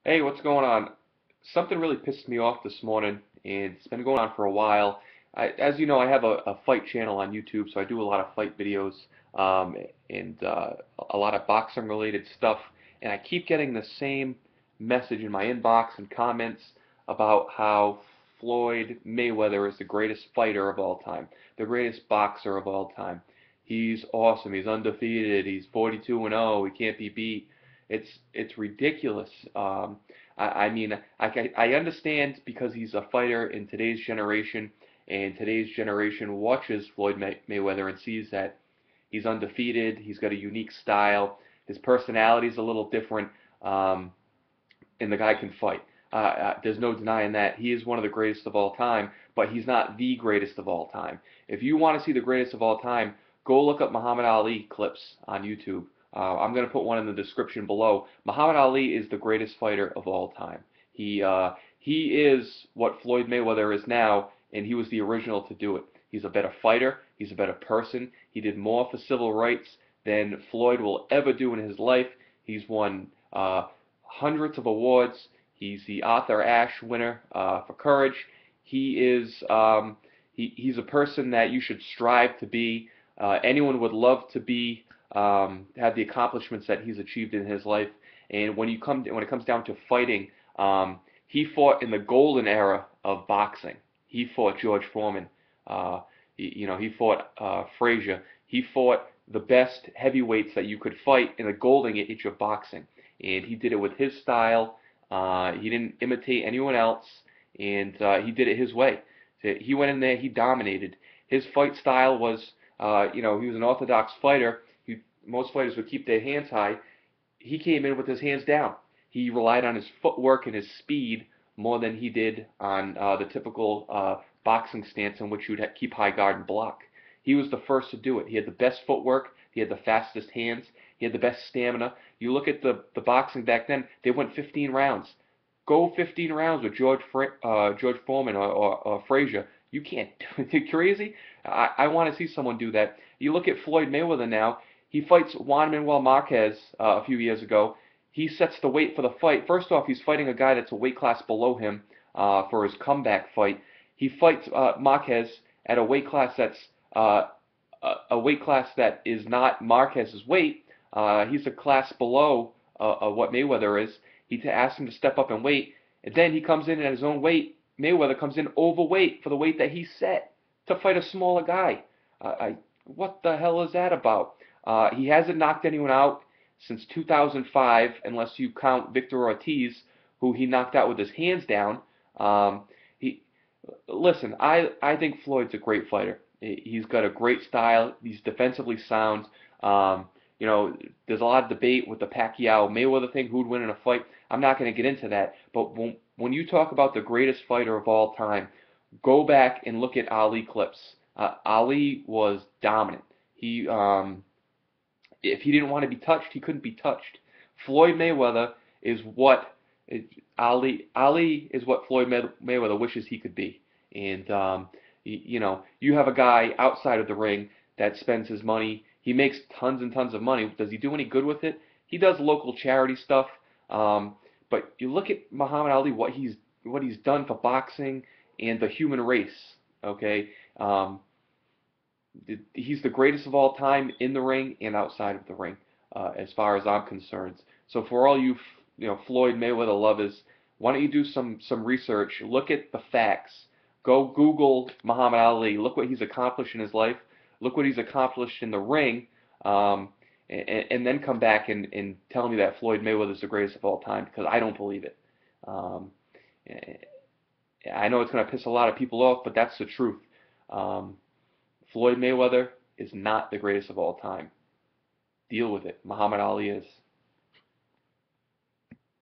Hey, what's going on? Something really pissed me off this morning, and it's been going on for a while. As you know, I have a fight channel on YouTube, so I do a lot of fight videos um, and a lot of boxing related stuff. And I keep getting the same message in my inbox and comments about how Floyd Mayweather is the greatest fighter of all time, the greatest boxer of all time. He's awesome. He's undefeated. He's 42-0. He can't be beat. It's ridiculous. I mean, I understand because he's a fighter in today's generation, and today's generation watches Floyd Mayweather and sees that he's undefeated. He's got a unique style. His personality is a little different, and the guy can fight. There's no denying that. He is one of the greatest of all time, but he's not the greatest of all time. If you want to see the greatest of all time, go look up Muhammad Ali clips on YouTube. I'm going to put one in the description below. Muhammad Ali is the greatest fighter of all time. He is what Floyd Mayweather is now, and he was the original to do it. He's a better fighter. He's a better person. He did more for civil rights than Floyd will ever do in his life. He's won hundreds of awards. He's the Arthur Ashe winner for courage. He's a person that you should strive to be. Anyone would love to be have the accomplishments that he's achieved in his life. And when it comes down to fighting, he fought in the golden era of boxing. He fought George Foreman. He fought Frazier. He fought the best heavyweights that you could fight in the golden age of boxing. And he did it with his style. He didn't imitate anyone else, and he did it his way. He went in there, he dominated. His fight style was, he was an orthodox fighter. Most fighters would keep their hands high. He came in with his hands down. He relied on his footwork and his speed more than he did on the typical boxing stance in which you'd keep high guard and block. He was the first to do it. He had the best footwork. He had the fastest hands. He had the best stamina. You look at the boxing back then, they went 15 rounds. Go 15 rounds with George Foreman or Frazier. You can't do it. Crazy? I want to see someone do that. You look at Floyd Mayweather now. He fights Juan Manuel Marquez a few years ago. He sets the weight for the fight. First off, he's fighting a guy that's a weight class below him for his comeback fight. He fights Marquez at a weight class that's a weight class that is not Marquez's weight. He's a class below what Mayweather is. He asks him to step up in weight, and then he comes in at his own weight. Mayweather comes in overweight for the weight that he set to fight a smaller guy. What the hell is that about? He hasn't knocked anyone out since 2005, unless you count Victor Ortiz, who he knocked out with his hands down. Listen, I think Floyd's a great fighter. He's got a great style. He's defensively sound. There's a lot of debate with the Pacquiao-Mayweather thing, who'd win in a fight. I'm not going to get into that. But when you talk about the greatest fighter of all time, go back and look at Ali clips. Ali was dominant. If he didn't want to be touched, he couldn't be touched. Floyd Mayweather is what Ali is what Floyd Mayweather wishes he could be. And you have a guy outside of the ring that spends his money. He makes tons and tons of money. Does he do any good with it? He does local charity stuff. But you look at Muhammad Ali, what he's done for boxing and the human race. Okay, he's the greatest of all time in the ring and outside of the ring, as far as I'm concerned. So for all you Floyd Mayweather lovers, why don't you do some research? Look at the facts. Go Google Muhammad Ali. Look what he's accomplished in his life. Look what he's accomplished in the ring, and then come back and tell me that Floyd Mayweather is the greatest of all time, because I don't believe it. I know it's going to piss a lot of people off, but that's the truth. Floyd Mayweather is not the greatest of all time. Deal with it. Muhammad Ali is.